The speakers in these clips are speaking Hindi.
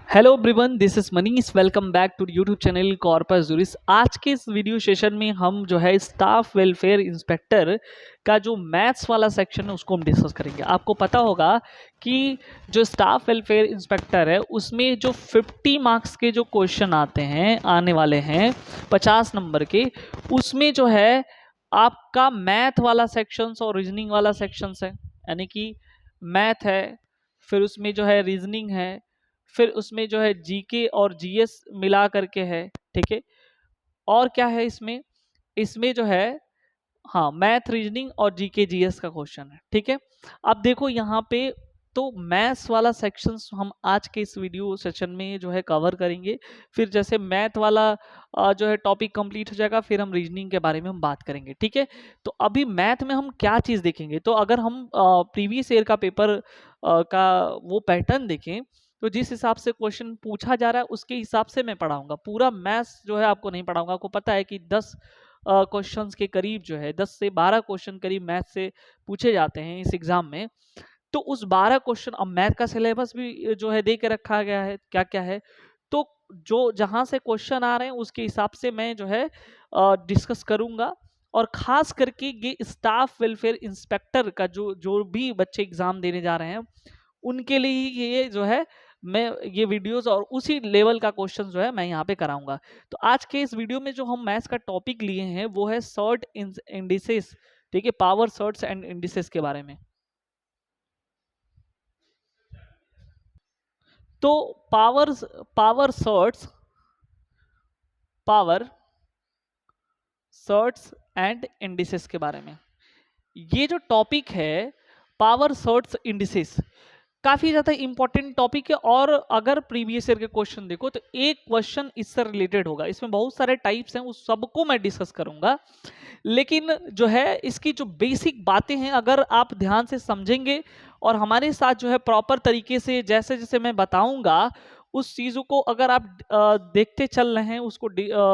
Hello everyone, this is Manish. Welcome back to YouTube channel Corpus Juris. आज के इस वीडियो सेशन में हम जो है स्टाफ वेलफेयर इंस्पेक्टर का जो मैथ्स वाला सेक्शन है उसको हम डिस्कस करेंगे। आपको पता होगा कि जो स्टाफ वेलफेयर इंस्पेक्टर है उसमें जो 50 मार्क्स के जो क्वेश्चन आने वाले हैं 50 नंबर के, उसमें जो है आपका मैथ वाला सेक्शंस और रीजनिंग वाला सेक्शंस है। यानी कि मैथ है, फिर उसमें जो है रीजनिंग है, फिर उसमें जो है जीके और जीएस मिला करके है। ठीक है, और क्या है इसमें इसमें जो है, हाँ, मैथ रीजनिंग और जीके जीएस का क्वेश्चन है। ठीक है, अब देखो यहाँ पे तो मैथ्स वाला सेक्शंस हम आज के इस वीडियो सेशन में जो है कवर करेंगे। फिर जैसे मैथ वाला जो है टॉपिक कंप्लीट हो जाएगा, फिर हम रीजनिंग के बारे में हम बात करेंगे। ठीक है, तो अभी मैथ में हम क्या चीज़ देखेंगे, तो अगर हम प्रीवियस ईयर का पेपर का वो पैटर्न देखें तो जिस हिसाब से क्वेश्चन पूछा जा रहा है उसके हिसाब से मैं पढ़ाऊंगा। पूरा मैथ्स जो है आपको नहीं पढ़ाऊंगा। आपको पता है कि 10 क्वेश्चंस के करीब जो है 10 से 12 क्वेश्चन करीब मैथ से पूछे जाते हैं इस एग्जाम में। तो उस 12 क्वेश्चन, अब मैथ का सिलेबस भी जो है दे के रखा गया है क्या क्या है, तो जो जहां से क्वेश्चन आ रहे हैं उसके हिसाब से मैं जो है डिस्कस करूंगा। और खास करके ये स्टाफ वेलफेयर इंस्पेक्टर का जो जो भी बच्चे एग्जाम देने जा रहे हैं उनके लिए ये जो है मैं ये वीडियोस और उसी लेवल का क्वेश्चन जो है मैं यहाँ पे कराऊंगा। तो आज के इस वीडियो में जो हम मैथ्स का टॉपिक लिए हैं वो है सर्ट इंडिसेस। ठीक है, पावर सर्ट्स एंड इंडिसेस के बारे में। तो power power surds power surds and indices के बारे में, ये जो टॉपिक है पावर सर्ट्स इंडिसेस, काफी ज्यादा इंपॉर्टेंट टॉपिक है। और अगर प्रीवियस ईयर के क्वेश्चन देखो तो एक क्वेश्चन इससे रिलेटेड होगा। इसमें बहुत सारे टाइप्स हैं, उस सबको मैं डिस्कस करूंगा। लेकिन जो है इसकी जो बेसिक बातें हैं अगर आप ध्यान से समझेंगे और हमारे साथ जो है प्रॉपर तरीके से जैसे जैसे मैं बताऊंगा उस चीजों को अगर आप देखते चल रहे हैं उसको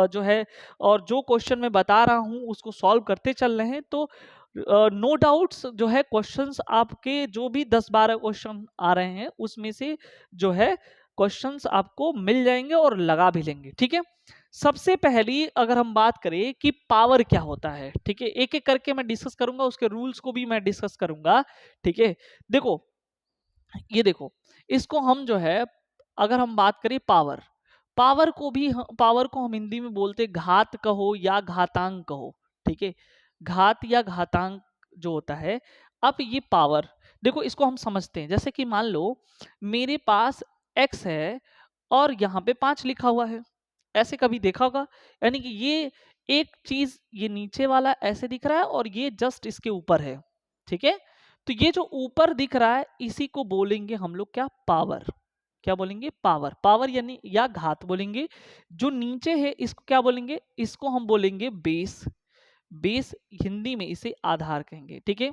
जो है, और जो क्वेश्चन मैं बता रहा हूं उसको सॉल्व करते चल रहे हैं, तो नो डाउट्स जो है क्वेश्चंस आपके जो भी 10-12 क्वेश्चन आ रहे हैं उसमें से जो है क्वेश्चंस आपको मिल जाएंगे और लगा भी लेंगे। ठीक है, सबसे पहली अगर हम बात करें कि पावर क्या होता है, ठीक है, एक एक करके मैं डिस्कस करूंगा, उसके रूल्स को भी मैं डिस्कस करूंगा। ठीक है, देखो, ये देखो, इसको हम जो है अगर हम बात करें पावर, पावर को हम हिंदी में बोलते घात कहो या घातांक कहो। ठीक है, घात या घातांक जो होता है। अब ये पावर, देखो इसको हम समझते हैं, जैसे कि मान लो मेरे पास x है और यहाँ पे 5 लिखा हुआ है। ऐसे कभी देखा होगा, यानी कि ये एक चीज ये नीचे वाला ऐसे दिख रहा है और ये जस्ट इसके ऊपर है। ठीक है, तो ये जो ऊपर दिख रहा है इसी को बोलेंगे हम लोग क्या, पावर। क्या बोलेंगे, पावर। पावर यानी या घात बोलेंगे। जो नीचे है इसको क्या बोलेंगे, इसको हम बोलेंगे बेस। बेस हिंदी में इसे आधार कहेंगे। ठीक है,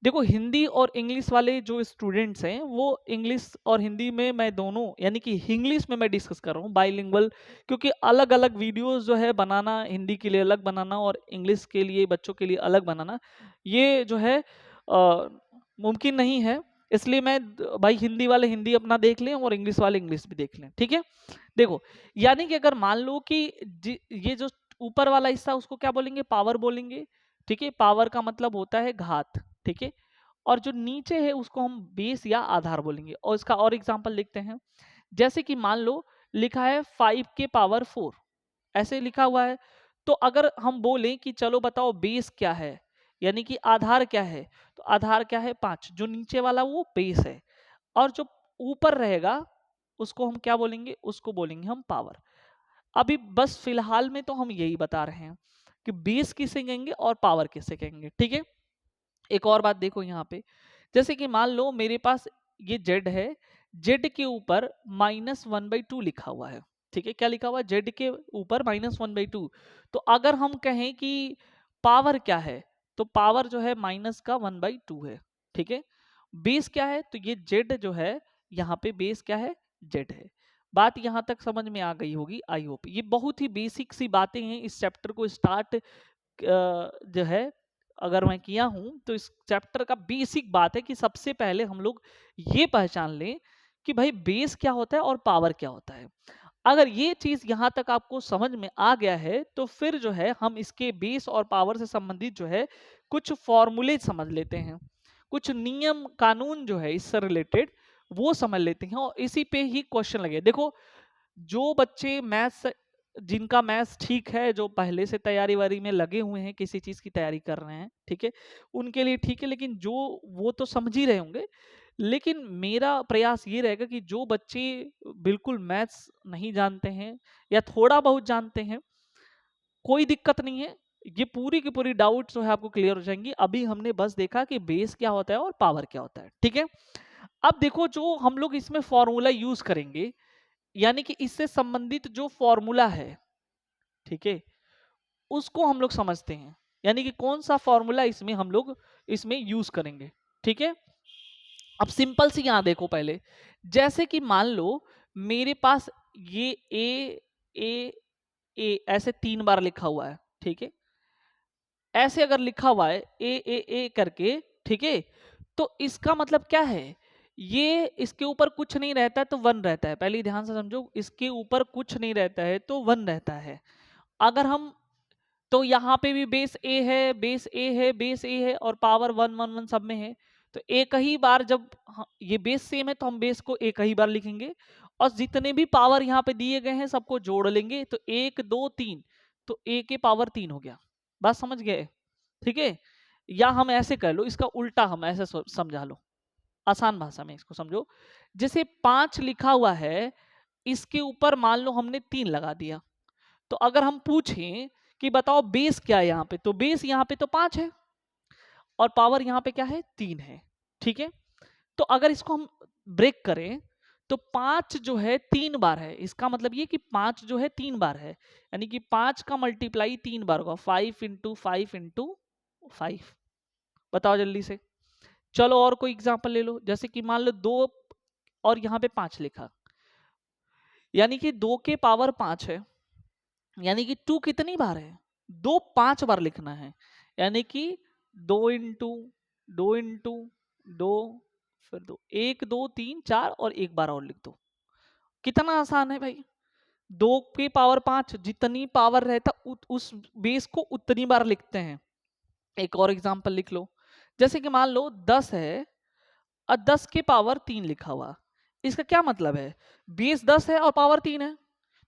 देखो हिंदी और इंग्लिश वाले जो स्टूडेंट्स हैं वो इंग्लिश और हिंदी में मैं दोनों, यानी कि इंग्लिश में मैं डिस्कस कर रहा हूँ बाइलिंगुअल, क्योंकि अलग अलग वीडियोस जो है बनाना, हिंदी के लिए अलग बनाना और इंग्लिश के लिए बच्चों के लिए अलग बनाना, ये जो है मुमकिन नहीं है। इसलिए मैं भाई हिंदी वाले हिंदी अपना देख लें और इंग्लिश वाले इंग्लिश भी देख लें। ठीक है, देखो, यानी कि अगर मान लो कि ये जो ऊपर वाला हिस्सा उसको क्या बोलेंगे, पावर बोलेंगे। ठीक है, पावर का मतलब होता है घात। ठीक है, और जो नीचे है उसको हम बेस या आधार बोलेंगे। और इसका और एग्जांपल लिखते हैं, जैसे कि मान लो लिखा है 5 के पावर 4, ऐसे लिखा हुआ है। तो अगर हम बोलें कि चलो बताओ बेस क्या है, यानी कि आधार क्या है, तो आधार क्या है 5, जो नीचे वाला वो बेस है, और जो ऊपर रहेगा उसको हम क्या बोलेंगे, उसको बोलेंगे हम पावर। अभी बस फिलहाल में तो हम यही बता रहे हैं कि बेस किसे कहेंगे और पावर किसे कहेंगे। ठीक है, एक और बात देखो यहाँ पे, जैसे कि मान लो मेरे पास ये जेड है, जेड के ऊपर -1/2 लिखा हुआ है। ठीक है, क्या लिखा हुआ है, जेड के ऊपर -1/2। तो अगर हम कहें कि पावर क्या है, तो पावर जो है माइनस का 1/2 है। ठीक है, बेस क्या है, तो ये जेड जो है यहाँ पे बेस क्या है, जेड है। बात यहाँ तक समझ में आ गई होगी, आई होप। ये बहुत ही बेसिक सी बातें हैं। इस चैप्टर को स्टार्ट जो है अगर मैं किया हूं तो इस चैप्टर का बेसिक बात है कि सबसे पहले हम लोग ये पहचान लें कि भाई बेस क्या होता है और पावर क्या होता है। अगर ये चीज यहां तक आपको समझ में आ गया है तो फिर जो है हम इसके बेस और पावर से संबंधित जो है कुछ फॉर्मूले समझ लेते हैं, कुछ नियम कानून जो है इससे रिलेटेड वो समझ लेते हैं और इसी पे ही क्वेश्चन लगे। देखो, जो बच्चे मैथ्स, जिनका मैथ्स ठीक है, जो पहले से तैयारी वारी में लगे हुए हैं, किसी चीज की तैयारी कर रहे हैं, ठीक है, उनके लिए ठीक है, लेकिन जो वो तो समझ ही रहे होंगे। लेकिन मेरा प्रयास ये रहेगा कि जो बच्चे बिल्कुल मैथ्स नहीं जानते हैं या थोड़ा बहुत जानते हैं, कोई दिक्कत नहीं है, ये पूरी की पूरी डाउट जो है आपको क्लियर हो जाएंगी। अभी हमने बस देखा कि बेस क्या होता है और पावर क्या होता है, ठीक है। अब देखो, जो हम लोग इसमें फॉर्मूला यूज करेंगे, यानी कि इससे संबंधित जो फॉर्मूला है, ठीक है, उसको हम लोग समझते हैं, यानी कि कौन सा फॉर्मूला इसमें हम लोग इसमें यूज करेंगे, ठीक है। अब सिंपल सी यहां देखो पहले, जैसे कि मान लो मेरे पास ये ए ए ऐसे 3 बार लिखा हुआ है, ठीक है, ऐसे अगर लिखा हुआ है ए करके, ठीक है, तो इसका मतलब क्या है, ये इसके ऊपर कुछ नहीं रहता है तो 1 रहता है। पहले ध्यान से समझो, इसके ऊपर कुछ नहीं रहता है तो 1 रहता है। अगर हम, तो यहाँ पे भी बेस ए है, बेस ए है, बेस ए है और पावर 1 1 1 सब में है। तो एक ही बार जब ये बेस सेम है तो हम बेस को एक ही बार लिखेंगे और जितने भी पावर यहाँ पे दिए गए हैं सबको जोड़ लेंगे, तो 1 2 3, तो ए के पावर 3 हो गया। बात समझ गए, ठीक है। या हम ऐसे कर लो, इसका उल्टा हम ऐसे समझा लो, आसान भाषा में इसको समझो। जैसे 5 लिखा हुआ है, इसके ऊपर मान लो हमने 3 लगा दिया, तो अगर हम पूछें कि बताओ बेस क्या है यहाँ पे, तो बेस यहाँ पे तो 5 है और पावर यहाँ पे क्या है, 3 है, ठीक है। तो अगर इसको हम ब्रेक करें तो 5 जो है 3 बार है, इसका मतलब ये कि 5 जो है 3 बार है, यानी कि 5 का मल्टीप्लाई 3 बार होगा, 5 इंटू 5 इंटू 5। बताओ जल्दी से। चलो और कोई एग्जांपल ले लो, जैसे कि मान लो 2 और यहाँ पे 5 लिखा, यानी कि 2 के पावर 5 है, यानी कि 2 कितनी बार है, 2 5 बार लिखना है, यानी कि 2 इंटू 2 इंटू 2, फिर 2 1 2 3 4 और एक बार और लिख दो। कितना आसान है भाई। 2 के पावर 5, जितनी पावर रहता उस बेस को उतनी बार लिखते हैं। एक और एग्जांपल लिख लो, जैसे कि मान लो 10 है और 10 के पावर 3 लिखा हुआ, इसका क्या मतलब है, बेस 10 है और पावर 3 है,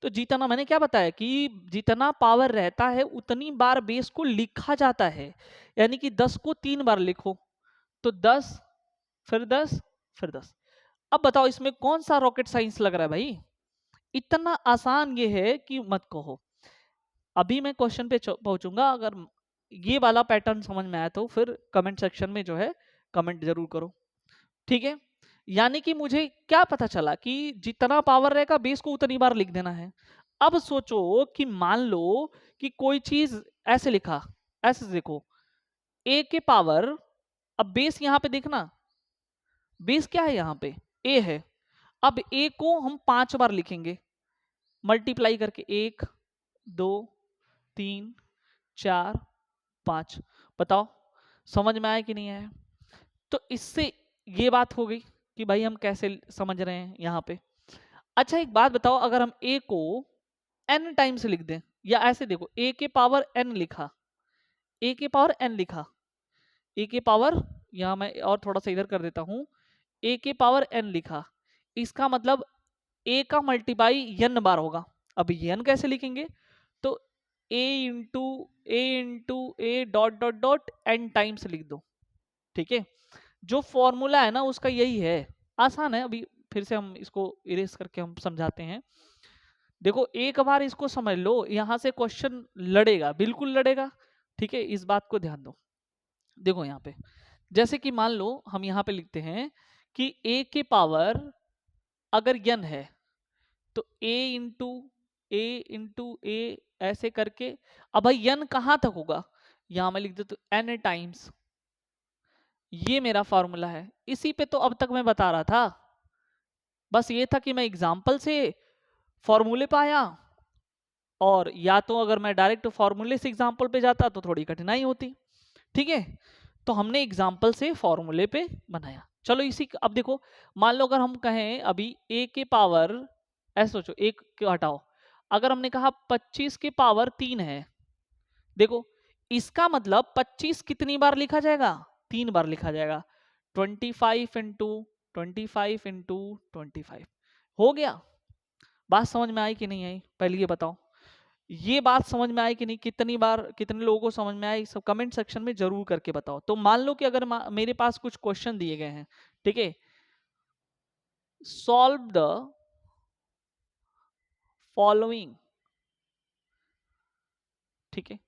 तो जितना मैंने क्या बताया कि जितना पावर रहता है उतनी बार बेस को लिखा जाता है, यानी कि 10 को 3 बार लिखो, तो 10 फिर 10 फिर 10। अब बताओ इसमें कौन सा रॉकेट साइंस लग रहा है भाई, इतना आसान ये है कि मत कहो। अभी मैं क्वेश्चन पे पहुंचूंगा, अगर ये वाला पैटर्न समझ में आया तो फिर कमेंट सेक्शन में जो है कमेंट जरूर करो, ठीक है। यानी कि मुझे क्या पता चला कि जितना पावर रहेगा बेस को उतनी बार लिख देना है। अब सोचो कि मान लो कि कोई चीज ऐसे लिखा, ऐसे देखो, ए के पावर, अब बेस यहां पे देखना, बेस क्या है यहाँ पे, ए है। अब ए को हम 5 बार लिखेंगे मल्टीप्लाई करके, 1 2 3 4 5। बताओ समझ में आया कि नहीं आया। तो इससे ये बात हो गई कि भाई हम कैसे समझ रहे हैं यहाँ पे। अच्छा एक बात बताओ, अगर हम a को n टाइम्स लिख दें, या ऐसे देखो a के पावर n लिखा, a के पावर n लिखा, a के पावर, यहाँ मैं और थोड़ा सा इधर कर देता हूँ, a के पावर n लिखा, इसका मतलब a का मल्टीप्लाई n बार होगा। अब n कैसे लिखेंगे, तो a into A dot dot dot n times लिख दो, ठीक है। जो फॉर्मूला है ना उसका यही है, आसान है। अभी फिर से हम इसको इरेज करके हम समझाते हैं। देखो एक बार इसको समझ लो, यहां से क्वेश्चन लड़ेगा, बिल्कुल लड़ेगा, ठीक है, इस बात को ध्यान दो। देखो यहाँ पे जैसे कि मान लो हम यहाँ पे लिखते हैं कि a के पावर अगर n है तो a इंटू ए ऐसे करके, अब भाई n कहां तक होगा, यहां मैं लिख देता हूं n टाइम्स, ये मेरा फॉर्मूला है। इसी पे तो अब तक मैं बता रहा था, बस ये था कि मैं एग्जाम्पल से फॉर्मूले पे आया, और या तो अगर मैं डायरेक्ट फॉर्मूले से एग्जाम्पल पे जाता तो थोड़ी कठिनाई होती, ठीक है। तो हमने एग्जाम्पल से फॉर्मूले पे बनाया। चलो इसी अब देखो, मान लो अगर हम कहें अभी a के पावर, ऐसे सोचो, एक को हटाओ, अगर हमने कहा 25 के पावर 3 है, देखो इसका मतलब 25 कितनी बार लिखा जाएगा, 3 बार लिखा जाएगा। 25 इंटू 25 हो गया। बात समझ में आई कि नहीं आई, पहले ये बताओ, ये बात समझ में आई कि नहीं, कितनी बार, कितने लोगों को समझ में आई, सब कमेंट सेक्शन में जरूर करके बताओ। तो मान लो कि अगर मेरे पास कुछ क्वेश्चन दिए गए हैं, ठीक है, सॉल्व द फॉलोइंग, ठीक है,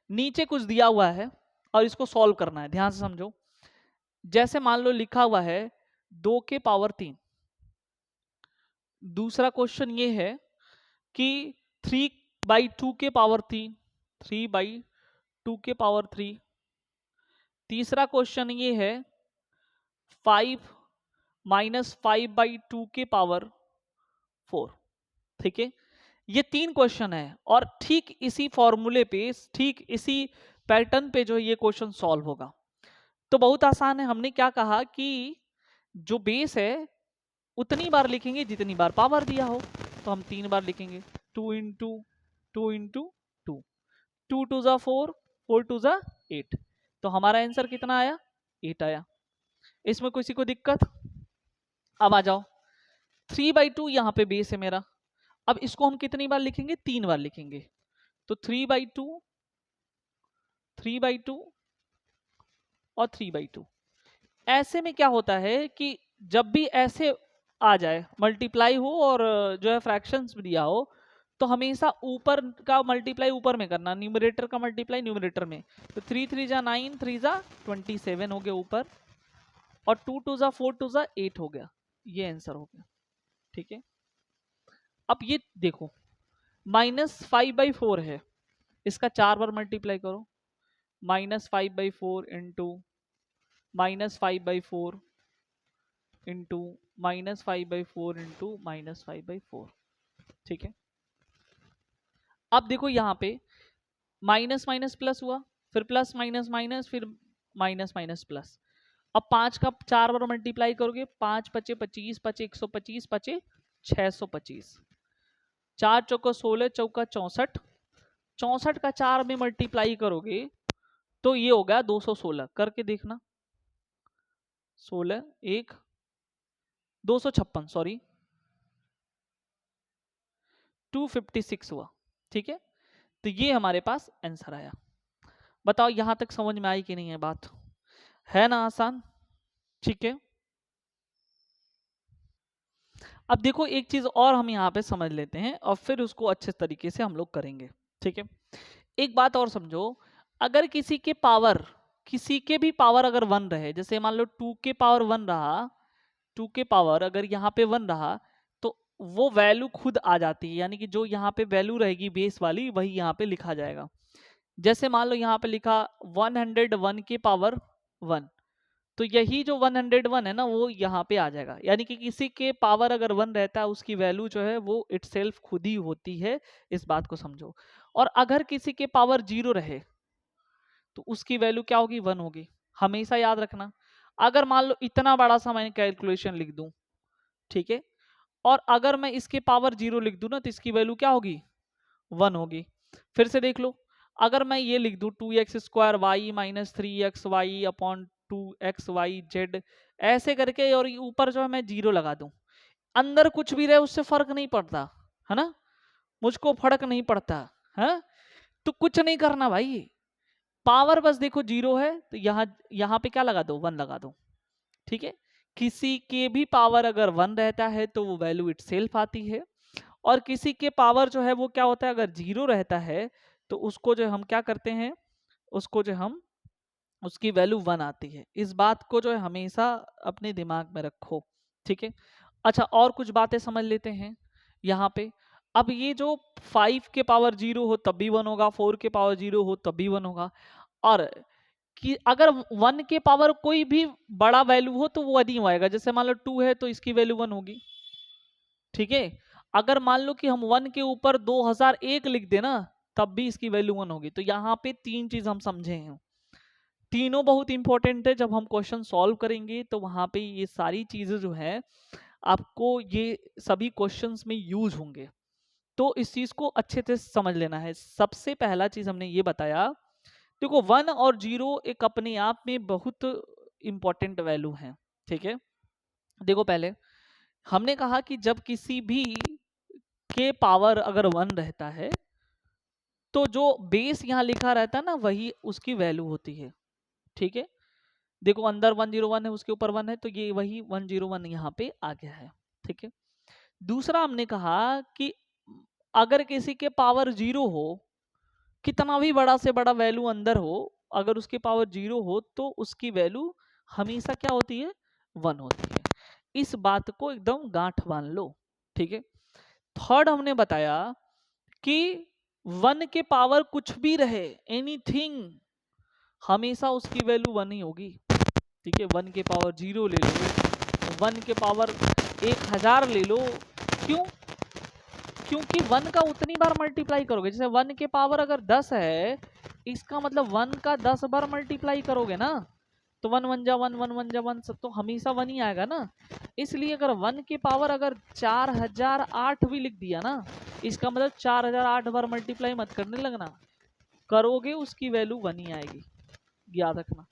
नीचे कुछ दिया हुआ है और इसको सॉल्व करना है, ध्यान से समझो। जैसे मान लो लिखा हुआ है 2 के पावर 3, दूसरा क्वेश्चन ये है कि 3/2 के पावर 3, 3/2 के पावर 3, तीसरा क्वेश्चन ये है 5 माइनस 5/2 के पावर 4, ठीक है। ये 3 क्वेश्चन है और ठीक इसी फॉर्मूले पे, ठीक इसी पैटर्न पे जो ये क्वेश्चन सॉल्व होगा। तो बहुत आसान है, हमने क्या कहा कि जो बेस है उतनी बार लिखेंगे जितनी बार पावर दिया हो, तो हम 3 बार लिखेंगे, 2 इंटू 2 इंटू 2, 2 टू ज़ा 4, 4 टू ज़ा 8, तो हमारा आंसर कितना आया, 8 आया। इसमें किसी को दिक्कत? अब आ जाओ, 3/2 यहाँ पे बेस है मेरा, अब इसको हम कितनी बार लिखेंगे, 3 बार लिखेंगे, तो 3/2, 3/2 और 3/2। ऐसे में क्या होता है कि जब भी ऐसे आ जाए, मल्टीप्लाई हो और जो है फ्रैक्शंस दिया हो, तो हमेशा ऊपर का मल्टीप्लाई ऊपर में करना, न्यूमरेटर का मल्टीप्लाई न्यूमरेटर में। तो 3 3 जा 9, 3 जा 27 हो गया ऊपर, और 2 2 जा 4, 2 जा 8 हो गया, ये आंसर हो गया, ठीक है। अब ये देखो, -5/4 है, इसका 4 बार मल्टीप्लाई करो, -5/4 इंटू -5/4 इंटू -5/4 इंटू -5/4, ठीक है। अब देखो यहाँ पे माइनस माइनस प्लस हुआ, फिर प्लस माइनस माइनस, फिर माइनस माइनस प्लस। अब 5 का 4 बार मल्टीप्लाई करोगे, 5 पचे 25, पचे 125, पचे 625, 4 चौका 16, चौका 64, 64 का 4 में मल्टीप्लाई करोगे तो ये होगा 216, करके देखना, 16 1 256, सॉरी 256 हुआ, ठीक है। तो ये हमारे पास आंसर आया। बताओ यहां तक समझ में आई कि नहीं है बात, है ना आसान, ठीक है। अब देखो एक चीज और हम यहाँ पे समझ लेते हैं और फिर उसको अच्छे तरीके से हम लोग करेंगे, ठीक है। एक बात और समझो, अगर किसी के पावर, किसी के भी पावर अगर 1 रहे, जैसे मान लो 2 के पावर 1 रहा, 2 के पावर अगर यहाँ पे 1 रहा, तो वो वैल्यू खुद आ जाती है, यानी कि जो यहाँ पे वैल्यू रहेगी बेस वाली वही यहाँ पे लिखा जाएगा। जैसे मान लो यहाँ पे लिखा 101 के पावर 1, तो यही जो 101 है ना वो यहाँ पे आ जाएगा, यानी कि किसी के पावर अगर 1 रहता है उसकी वैल्यू जो है वो इटसेल्फ खुद ही होती है, इस बात को समझो। और अगर किसी के पावर 0 रहे तो उसकी वैल्यू क्या होगी, 1 होगी, हमेशा याद रखना। अगर मान लो इतना बड़ा सा मैं कैलकुलेशन लिख दूं, ठीक है, और अगर मैं इसके पावर 0 लिख दूं ना तो इसकी वैल्यू क्या होगी, 1 होगी। फिर से देख लो, अगर मैं ये लिख दूं 2x² y minus 3xy upon 2xyz, ऐसे करके, और ऊपर जो है मैं 0 लगा दूं, अंदर कुछ भी रहे उससे फर्क नहीं पड़ता, है ना, मुझको फर्क नहीं पड़ता है। तो कुछ नहीं करना भाई, पावर बस देखो 0 है तो यहाँ यहाँ पे क्या लगा दो, 1 लगा दो, ठीक है। किसी के भी पावर अगर 1 रहता है तो वो वैल्यू इटसेल्फ आती है, और किसी के पावर जो है वो क्या होता है, अगर 0 रहता है तो उसको जो हम क्या करते हैं, उसको जो हम, उसकी वैल्यू 1 आती है। इस बात को जो है हमेशा अपने दिमाग में रखो, ठीक है। अच्छा और कुछ बातें समझ लेते हैं यहाँ पे। अब ये जो 5 के पावर 0 हो तब भी 1 होगा, 4 के पावर 0 हो तब भी 1 होगा, और कि अगर 1 के पावर कोई भी बड़ा वैल्यू हो तो वो 1 ही आएगा। जैसे मान लो 2 है तो इसकी वैल्यू 1 होगी, ठीक है। अगर मान लो कि हम 1 के ऊपर 2001 लिख देना तब भी इसकी वैल्यू 1 होगी। तो यहाँ पे 3 चीज हम समझे हैं। तीनों बहुत इंपॉर्टेंट है। जब हम क्वेश्चन सॉल्व करेंगे तो वहां पे ये सारी चीजें जो है आपको ये सभी क्वेश्चंस में यूज होंगे, तो इस चीज को अच्छे से समझ लेना है। सबसे पहला चीज हमने ये बताया, देखो 1 और 0 एक अपने आप में बहुत इंपॉर्टेंट वैल्यू है, ठीक है। देखो पहले हमने कहा कि जब किसी भी के पावर अगर 1 रहता है तो जो बेस यहाँ लिखा रहता है ना वही उसकी वैल्यू होती है, ठीक है। देखो अंदर 101 है, उसके ऊपर 1 है, तो ये वही 101 यहाँ पे आ गया है, ठीक है। दूसरा हमने कहा कि अगर किसी के पावर 0 हो, कितना भी बड़ा से बड़ा वैल्यू अंदर हो, अगर उसके पावर 0 हो तो उसकी वैल्यू हमेशा क्या होती है, 1 होती है। इस बात को एकदम गांठ बांध लो, ठीक है। थर्ड हमने बताया कि 1 के पावर कुछ भी रहे, एनीथिंग, हमेशा उसकी वैल्यू 1 ही होगी, ठीक है। 1 के पावर 0 ले लो, 1 के पावर 1000 ले लो, क्यों? क्योंकि 1 का उतनी बार मल्टीप्लाई करोगे, जैसे 1 के पावर अगर 10 है, इसका मतलब 1 का 10 बार मल्टीप्लाई करोगे ना, तो 1 1 जा 1 1 1 जा 1, सब तो हमेशा 1 ही आएगा ना। इसलिए अगर 1 की पावर अगर 4008 भी लिख दिया ना, इसका मतलब 4008 बार मल्टीप्लाई मत करने लगना, करोगे उसकी वैल्यू 1 ही आएगी, याद रखना,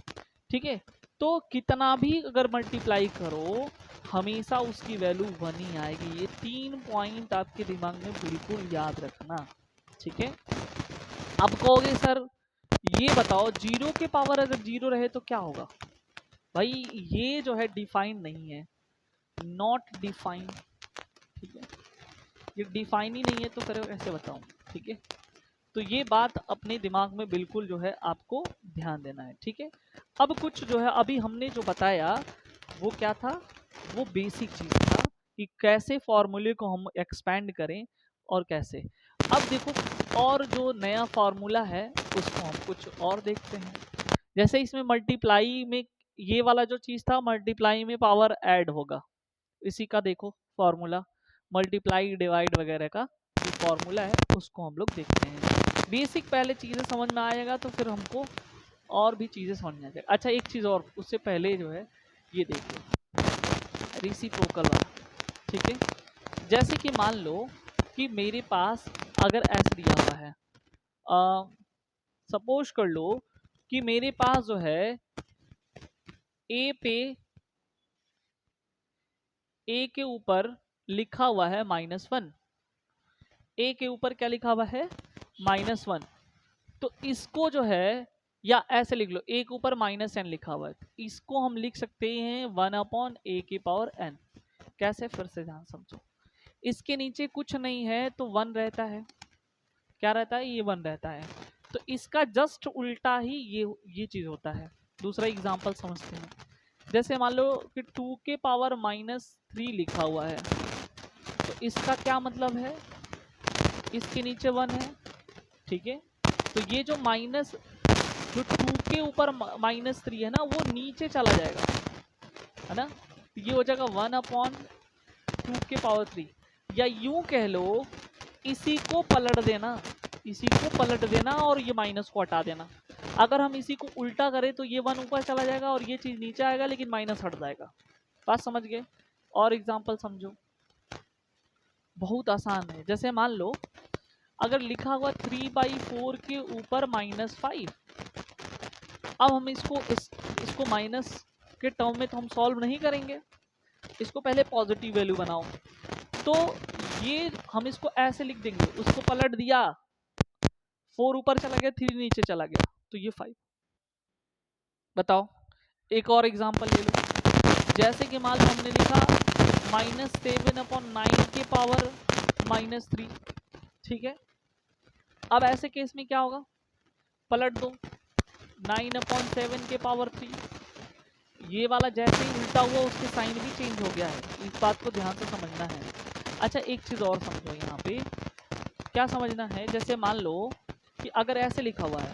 ठीक है। तो कितना भी अगर मल्टीप्लाई करो हमेशा उसकी वैल्यू 1 ही आएगी। ये 3 पॉइंट आपके दिमाग में बिल्कुल याद रखना, ठीक है। अब कहोगे सर ये बताओ 0 के पावर अगर 0 रहे तो क्या होगा? भाई ये जो है डिफाइन नहीं है, नॉट डिफाइन, ठीक है। ये डिफाइन ही नहीं है तो फिर कैसे बताऊं, ठीक है। तो ये बात अपने दिमाग में बिल्कुल जो है आपको ध्यान देना है, ठीक है। अब कुछ जो है अभी हमने जो बताया वो क्या था, वो बेसिक चीज था कि कैसे फॉर्मूले को हम एक्सपेंड करें और कैसे। अब देखो और जो नया फॉर्मूला है उसको हम कुछ और देखते हैं। जैसे इसमें मल्टीप्लाई में ये वाला जो चीज था, मल्टीप्लाई में पावर ऐड होगा, इसी का देखो फॉर्मूला, मल्टीप्लाई डिवाइड वगैरह का जो फॉर्मूला है उसको हम लोग देखते हैं। बेसिक पहले चीजें समझ में आएगा तो फिर हमको और भी चीजें समझ में आ जाएगा। अच्छा एक चीज और उससे पहले जो है ये देखिए रेसिप्रोकल वाला, ठीक है। जैसे कि मान लो कि मेरे पास अगर ऐसे दिया हुआ है, सपोज कर लो कि मेरे पास जो है ए पे, ए के ऊपर लिखा हुआ है -1, ए के ऊपर क्या लिखा हुआ है, -1। तो इसको जो है या ऐसे लिख लो, ए के ऊपर -n लिखा हुआ है, इसको हम लिख सकते हैं 1/a⁴n। कैसे, फिर से ध्यान समझो, इसके नीचे कुछ नहीं है तो 1 रहता है, क्या रहता है, ये 1 रहता है। तो इसका जस्ट उल्टा ही ये चीज होता है। दूसरा एग्जांपल समझते हैं, जैसे मान लो कि 2 के पावर -3 लिखा हुआ है, तो इसका क्या मतलब है, इसके नीचे 1 है, ठीक है। तो ये जो जो 2 के ऊपर -3 है ना वो नीचे चला जाएगा, है ना, तो ये हो जाएगा 1/2 के पावर 3। या यूं कह लो इसी को पलट देना, इसी को पलट देना और ये माइनस को हटा देना। अगर हम इसी को उल्टा करें तो ये 1 ऊपर चला जाएगा और ये चीज नीचे आएगा लेकिन माइनस हट जाएगा। बात समझ गए? और एग्जांपल समझो, बहुत आसान है। जैसे मान लो अगर लिखा हुआ 3/4 के ऊपर -5, अब हम इसको माइनस के टर्म में तो हम सॉल्व नहीं करेंगे, इसको पहले पॉजिटिव वैल्यू बनाओ। तो ये हम इसको ऐसे लिख देंगे, उसको पलट दिया, 4 ऊपर चला गया 3 नीचे चला गया, तो ये 5। बताओ एक और एग्जांपल ले लो, जैसे कि मान लो हमने लिखा -7/9 के पावर -3, ठीक है। अब ऐसे केस में क्या होगा, पलट दो 9/7 के पावर 3, ये वाला जैसे ही उल्टा हुआ उसके साइन भी चेंज हो गया है, इस बात को ध्यान से समझना है। अच्छा एक चीज और समझो, यहाँ पे क्या समझना है, जैसे मान लो कि अगर ऐसे लिखा हुआ है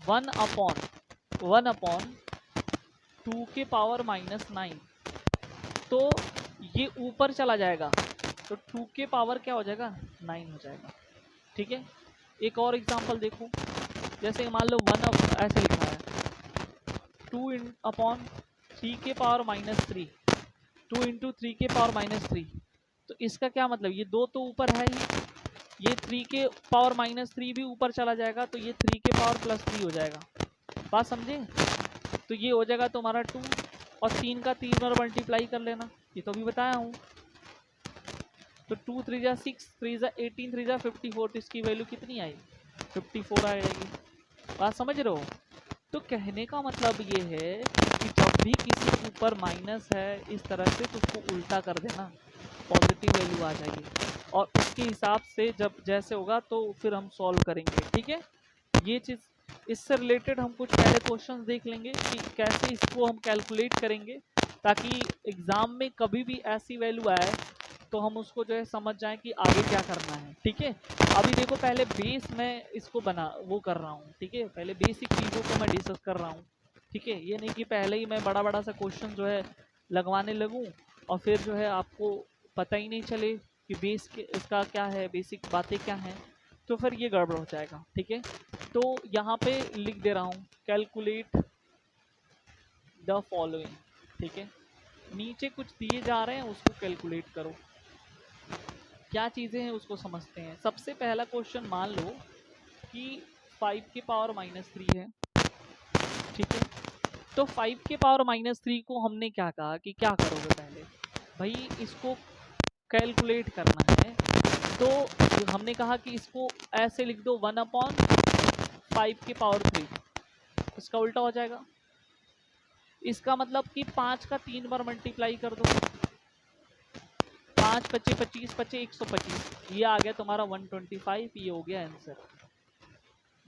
1/2 के पावर -9, तो ये ऊपर चला जाएगा तो 2 के पावर क्या हो जाएगा, 9 हो जाएगा, ठीक है। एक और एग्जांपल देखो, जैसे मान लो ऐसे लिखा है 2 अपॉन 3 के पावर माइनस 3, 2 इंटू 3 के पावर माइनस 3। तो इसका क्या मतलब, ये 2 तो ऊपर है ही, ये 3 के पावर माइनस 3 भी ऊपर चला जाएगा तो ये 3 के पावर प्लस 3 हो जाएगा। बात समझे? तो ये हो जाएगा तुम्हारा 2 और 3 का 3 बार मल्टीप्लाई कर लेना, ये तो अभी बताया हूँ। तो 2 3 जा 6, 3 जा 18, 3 जा 54, तो इसकी वैल्यू कितनी आई, 54 आ जाएगी। बात समझ रहे हो? तो कहने का मतलब ये है कि जब भी किसी के ऊपर माइनस है इस तरह से तो उसको उल्टा कर देना, पॉजिटिव वैल्यू आ जाएगी, और उसके हिसाब से जब जैसे होगा तो फिर हम सॉल्व करेंगे। ठीक है, ये चीज़ इससे रिलेटेड हम कुछ पहले क्वेश्चंस देख लेंगे कि कैसे इसको हम कैलकुलेट करेंगे, ताकि एग्ज़ाम में कभी भी ऐसी वैल्यू आए तो हम उसको जो है समझ जाएं कि आगे क्या करना है। ठीक है, अभी देखो पहले बेस मैं इसको वो कर रहा हूँ। ठीक है, पहले बेसिक चीज़ों को मैं डिस्कस कर रहा हूँ। ठीक है, ये नहीं कि पहले ही मैं बड़ा बड़ा सा क्वेश्चन जो है लगवाने लगूँ और फिर जो है आपको पता ही नहीं चले कि बेस के इसका क्या है, बेसिक बातें क्या हैं, तो फिर ये गड़बड़ हो जाएगा। ठीक है, तो यहाँ पे लिख दे रहा हूँ कैलकुलेट द फॉलोइंग। ठीक है, नीचे कुछ दिए जा रहे हैं उसको कैलकुलेट करो, क्या चीज़ें हैं उसको समझते हैं। सबसे पहला क्वेश्चन मान लो कि 5 के पावर माइनस 3 है। ठीक है, तो 5 के पावर माइनस 3 को हमने क्या कहा कि क्या करोगे, पहले भाई इसको कैलकुलेट करना है। तो हमने कहा कि इसको ऐसे लिख दो 1 अपॉन 5 के पावर 3, इसका उल्टा हो जाएगा। इसका मतलब कि 5 का 3 बार मल्टीप्लाई कर दो, 5 पच्चीस 25 पच्चीस 125, ये आ गया तुम्हारा 125, ये हो गया आंसर,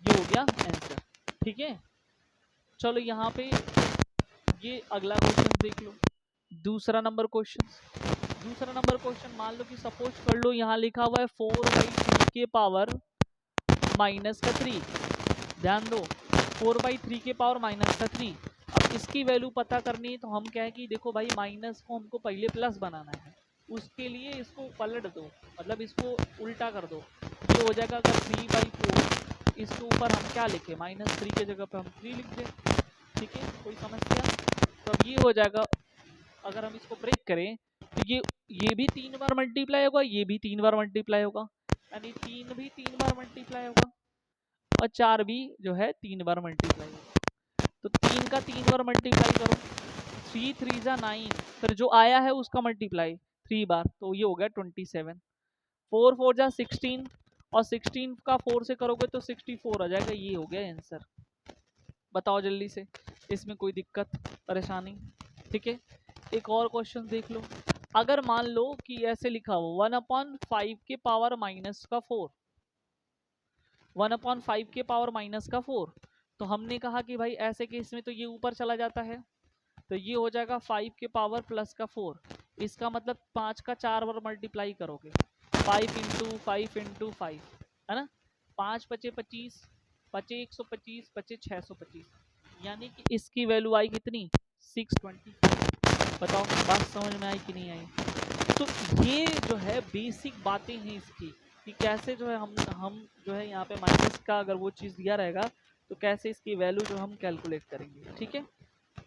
ये हो गया आंसर। ठीक है, चलो यहाँ पे ये अगला क्वेश्चन देख लो, दूसरा नंबर क्वेश्चन मान लो कि सपोज कर लो यहाँ लिखा हुआ है 4/3 के पावर माइनस का 3। ध्यान दो, 4/3 के पावर माइनस का 3। अब इसकी वैल्यू पता करनी है तो हम क्या है कि देखो भाई माइनस को हमको पहले प्लस बनाना है, उसके लिए इसको पलट दो, मतलब इसको उल्टा कर दो, ये हो जाएगा अगर 3/4, इसके ऊपर हम क्या लिखे, -3 के जगह पे हम 3 लिख दें। ठीक है, कोई समस्या? तो अब ये हो जाएगा, अगर हम इसको ब्रेक करें तो ये भी 3 बार मल्टीप्लाई होगा, ये भी 3 बार मल्टीप्लाई होगा, यानी 3 भी 3 बार मल्टीप्लाई होगा और 4 भी जो है 3 बार मल्टीप्लाई होगा। तो 3 का 3 बार मल्टीप्लाई करो, 3 3 जा 9, फिर जो आया है उसका मल्टीप्लाई 3 बार, तो ये हो गया 27। 4 4 जा 16 और 16 का 4 से करोगे तो 64 आ जाएगा, ये हो गया आंसर। बताओ जल्दी से, इसमें कोई दिक्कत परेशानी? ठीक है, एक और क्वेश्चन देख लो, अगर मान लो कि ऐसे लिखा हो 1/5 के पावर माइनस का 4, 1/5 के पावर माइनस का 4, तो हमने कहा कि भाई ऐसे केस में तो ये ऊपर चला जाता है, तो ये हो जाएगा 5 के पावर प्लस का 4। इसका मतलब 5 का 4 बार मल्टीप्लाई करोगे, 5 इंटू 5 इंटू 5, है ना, 5 पचे 25, पचे 125, पचे 625, यानी कि इसकी वैल्यू आई कितनी, 620। बताओ बात समझ में आई कि नहीं आई? तो ये जो है बेसिक बातें हैं इसकी, कि कैसे जो है हम जो है यहाँ पे माइनस का अगर वो चीज़ दिया रहेगा तो कैसे इसकी वैल्यू जो हम कैलकुलेट करेंगे। ठीक है,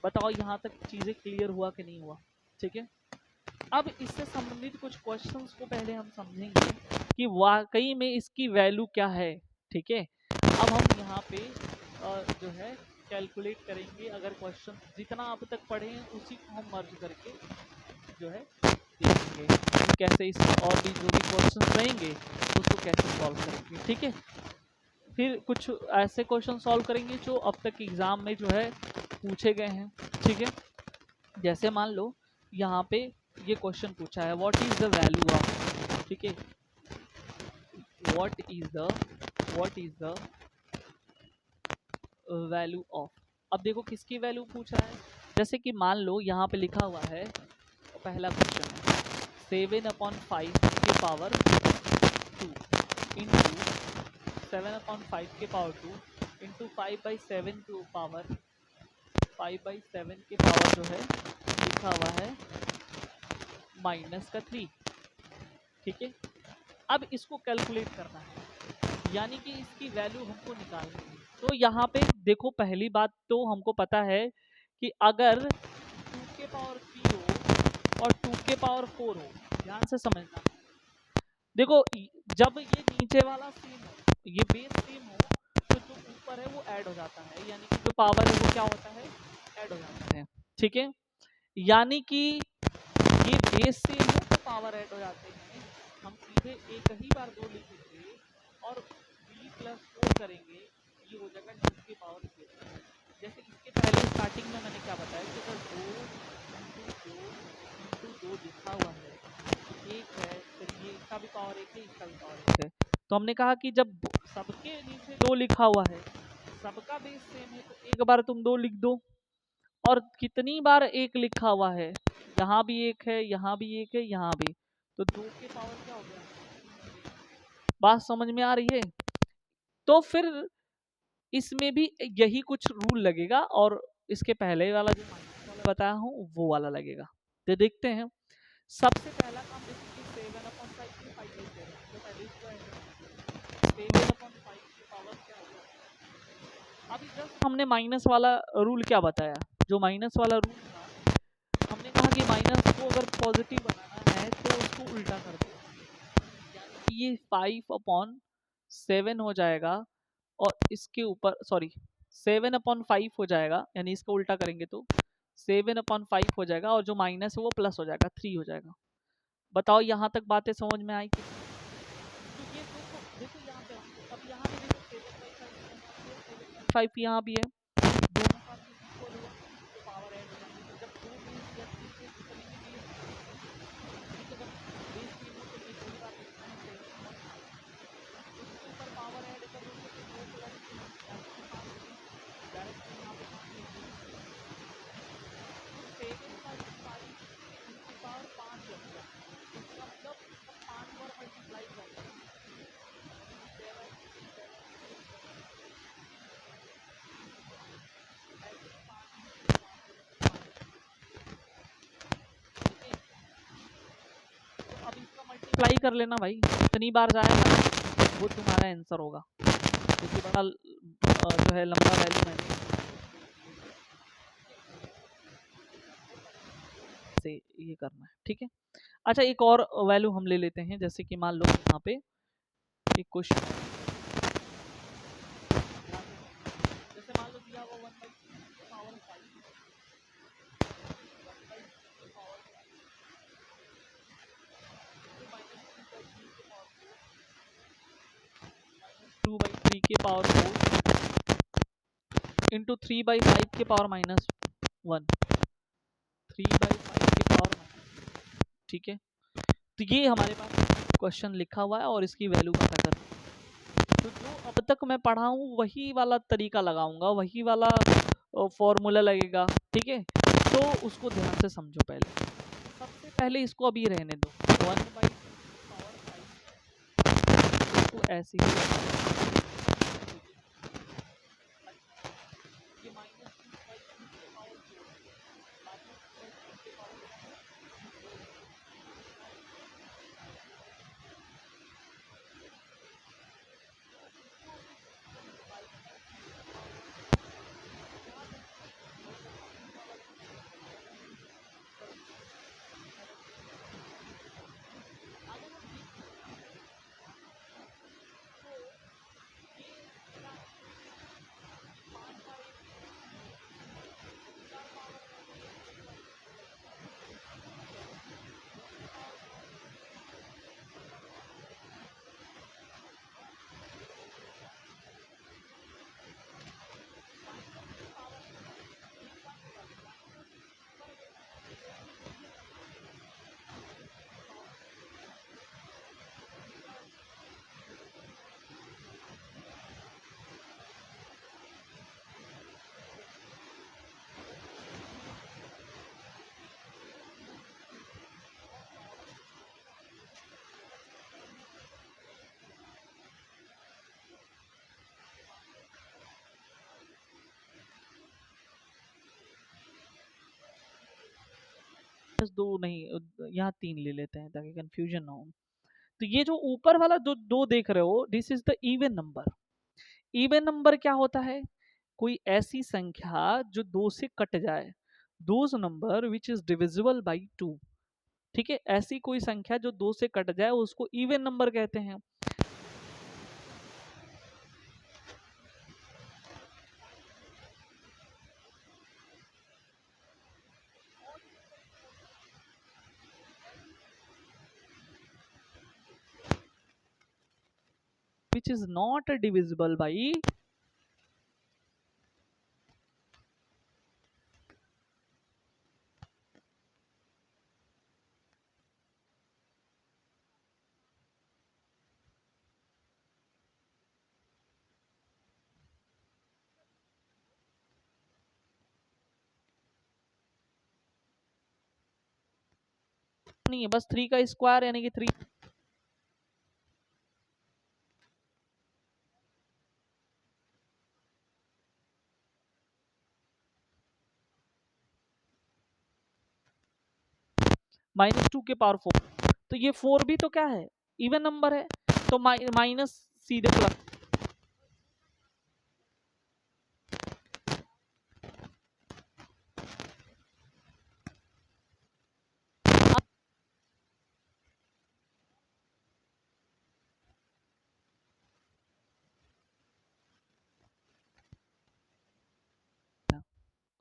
बताओ यहाँ तक चीज़ें क्लियर हुआ कि नहीं हुआ? ठीक है, अब इससे संबंधित कुछ क्वेश्चंस को पहले हम समझेंगे कि वाकई में इसकी वैल्यू क्या है। ठीक है, अब हम यहाँ पे जो है कैलकुलेट करेंगे, अगर क्वेश्चन जितना अब तक पढ़े हैं उसी को हम मर्ज करके जो है देखेंगे कि कैसे इसमें और भी जो भी क्वेश्चन रहेंगे उसको कैसे सॉल्व करेंगे। ठीक है, फिर कुछ ऐसे क्वेश्चन सॉल्व करेंगे जो अब तक एग्ज़ाम में जो है पूछे गए हैं। ठीक है, जैसे मान लो यहाँ पे ये क्वेश्चन पूछा है, what is the value of, ठीक है, what is the value of. अब देखो किसकी वैल्यू पूछा है, जैसे कि मान लो यहाँ पे लिखा हुआ है, पहला क्वेश्चन है 7/5 के पावर 2 इंटू 7/5 के पावर 2 इंटू 5/7 के पावर 5/7 के पावर जो है लिखा हुआ है माइनस का 3। ठीक है, अब इसको कैलकुलेट करना है, यानी कि इसकी वैल्यू हमको निकालनी है। तो यहाँ पे देखो पहली बात तो हमको पता है कि अगर 2 के पावर 3 हो और 2 के पावर 4 हो, ध्यान से समझना। देखो जब ये नीचे वाला सेम हो, ये बेस सेम हो, तो जो ऊपर है वो ऐड हो जाता है, यानी कि जो पावर है वो क्या होता है, ऐड हो जाता है। ठीक है, यानी कि ये बेस सेम हो तो पावर ऐड हो जाते हैं। हम सीधे एक ही बार 2 लिखेंगे और b प्लस 4 करेंगे, ये हो जाएगा 2 की पावर 4। जैसे इसके पहले स्टार्टिंग में मैंने क्या बताया कि अगर 2 लिखा हुआ है, एक है, फिर ये इसका भी पावर एक है, इसका भी पावर एक है, तो हमने कहा कि जब सबके नीचे 2 लिखा हुआ है, सबका बेस सेम है, तो एक बार तुम 2 लिख दो। और कितनी बार एक लिखा हुआ है, यहाँ भी एक है, यहाँ भी एक है, यहाँ भी, तो 2 के पावर क्या हो गया। बात समझ में आ रही है? तो फिर इसमें भी यही कुछ रूल लगेगा और इसके पहले वाला जो माइनस वाला बताया हूँ वो वाला लगेगा। तो देखते हैं, सबसे पहला काम देखिए 7/5 की 5 लेते हैं, तो पहले इसको ऐड करेंगे, 7/5 की पावर क्या होगा। अभी जस्ट हमने माइनस वाला रूल क्या बताया, जो माइनस वाला रूल था, हमने कहा कि माइनस को अगर पॉजिटिव बनाना है तो उसको उल्टा कर दो, यानी कि ये 5/7 हो जाएगा और इसके ऊपर सॉरी 7/5 हो जाएगा, यानी इसका उल्टा करेंगे तो 7/5 हो जाएगा और जो माइनस है वो प्लस हो जाएगा, 3 हो जाएगा। बताओ यहाँ तक बातें समझ में आई कि तो ये देखो यहाँ पे अब यहाँ पे देखो 7/5 यहाँ भी है, दोनों का इक्वल हुआ तो पावर ऐड हो जाएगी। तो जब दो बेस या तीन बेस करेंगे ठीक है, जब बेस तीन हो तो एक ही बात लिखना है, उसके ऊपर पावर ऐड कर दो तो 2 प्लस डायरेक्ट यहाँ पे 5 लिख दो, 7/5 इसकी पावर 5 लग गया, इसका मतलब 5 बार मल्टीप्लाई कर दो, 7 तो अब इसका मल्टीप्लाई कर लेना भाई, इतनी बार जाएगा वो तुम्हारा आंसर होगा, क्योंकि बड़ा जो है लंबा वैल्यू मैंने से ये करना है। ठीक है, अच्छा एक और वैल्यू हम ले लेते हैं, जैसे कि मान लो यहाँ पे एक क्वेश्चन, जैसे मान लो दिया हुआ 1/3 की पावर 5, 2/3 के पावर 4 इंटू 3/5 के पावर -1, 3/5 के पावर -, ठीक है, तो ये हमारे पास क्वेश्चन लिखा हुआ है और इसकी वैल्यू पता कर, तो जो अब तक मैं पढ़ा हूँ वही वाला तरीका लगाऊंगा, वही वाला फॉर्मूला लगेगा। ठीक है, तो उसको ध्यान से समझो। पहले सबसे पहले इसको अभी रहने दो, 1/3 पावर 5 इसको ऐसे ही ये -2/3 के पावर 4 बस 2 नहीं, यहाँ 3 ले लेते हैं ताकि कंफ्यूजन ना हो। तो ये जो ऊपर वाला जो 2 देख रहे हो, this is the even number. Even number क्या होता है, कोई ऐसी संख्या जो 2 से कट जाए, those number which is divisible by 2। ठीक है, ऐसी कोई संख्या जो 2 से कट जाए उसको इवन नंबर कहते हैं। Which is not divisible by नहीं है, बस 3 का स्क्वायर यानी कि 3। -2 के पावर 4, तो ये 4 भी तो क्या है, इवन नंबर है, तो माइनस सीधे प्लस।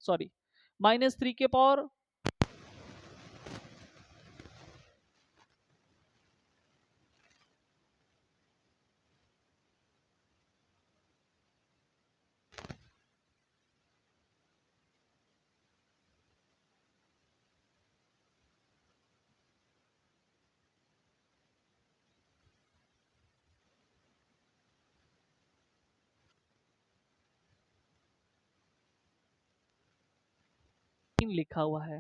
सॉरी, -3 के पावर लिखा हुआ है।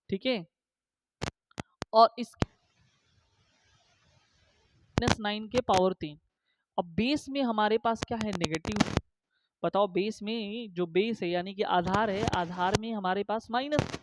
ठीक है, और इस -9 के पावर 3। अब बेस में हमारे पास क्या है, नेगेटिव। बताओ, बेस में जो बेस है यानी कि आधार है, आधार में हमारे पास माइनस।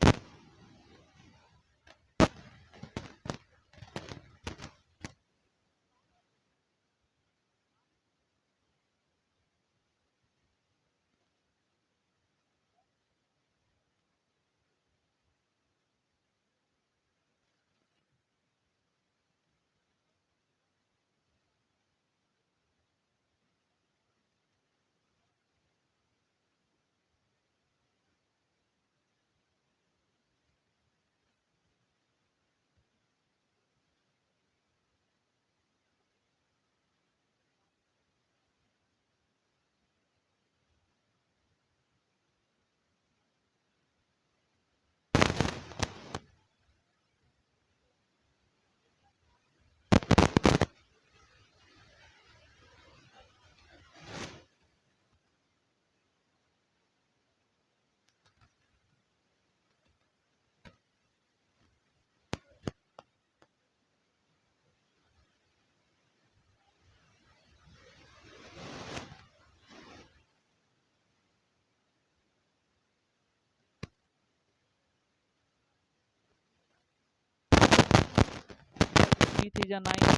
थी या 9।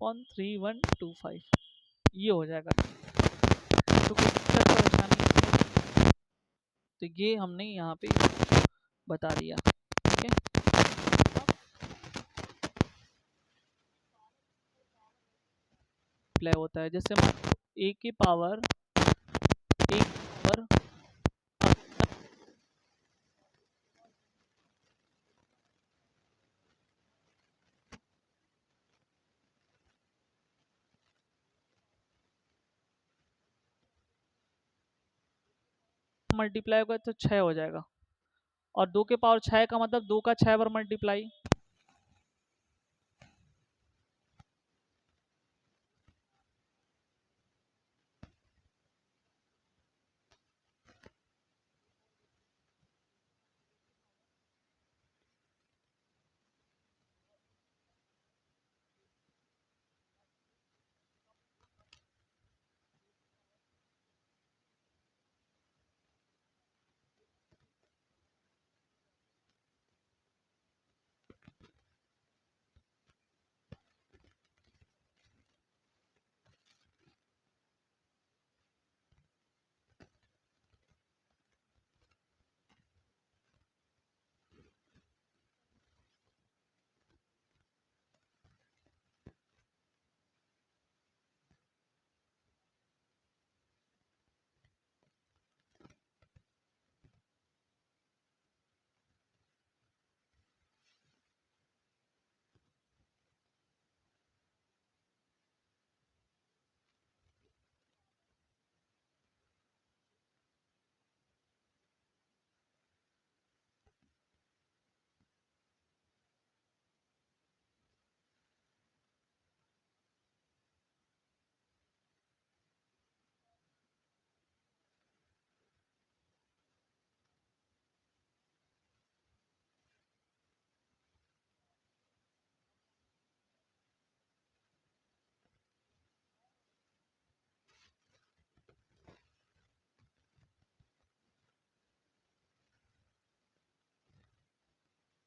0.3125 ये हो जाएगा। तो कोई दिक्कत परेशानी है तो ये हमने यहाँ पे बता दिया, ठीक है। प्ले होता है जैसे मान लो a की पावर मल्टीप्लाई होगा तो 6 हो जाएगा, और 2 के पावर 6 का मतलब 2 का 6 बार मल्टीप्लाई।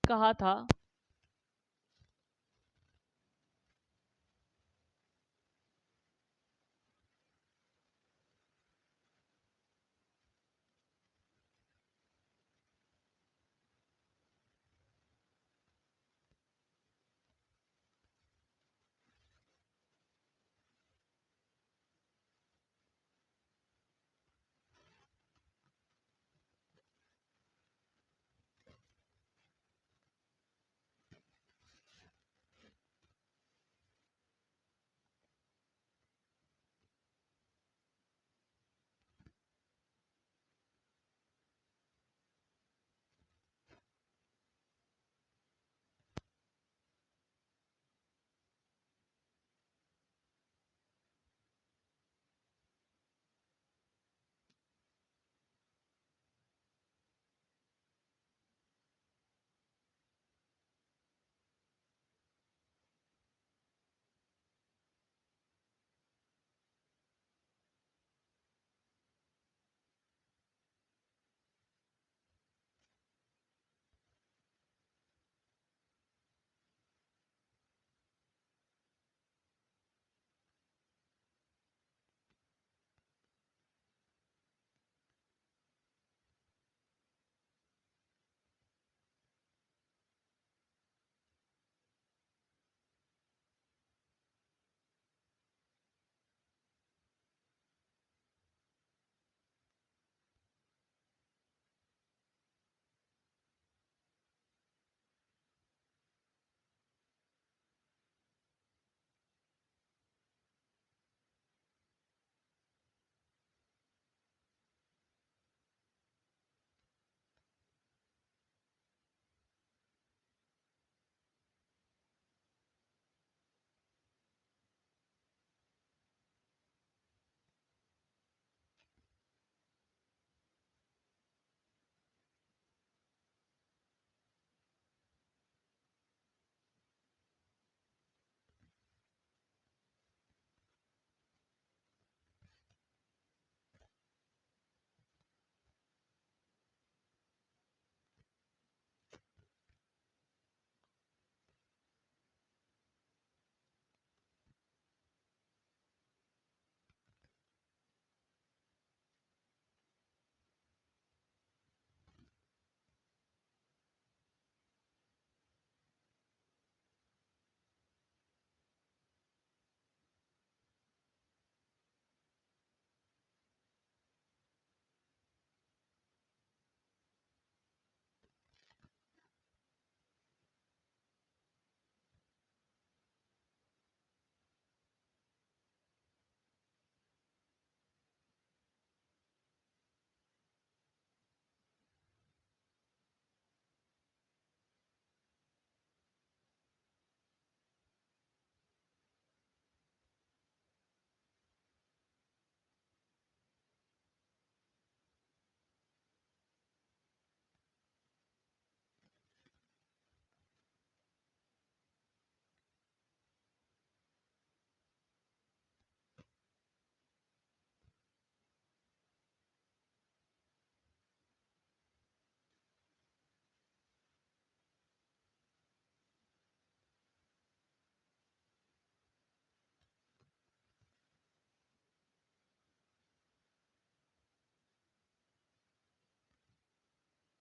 कहा था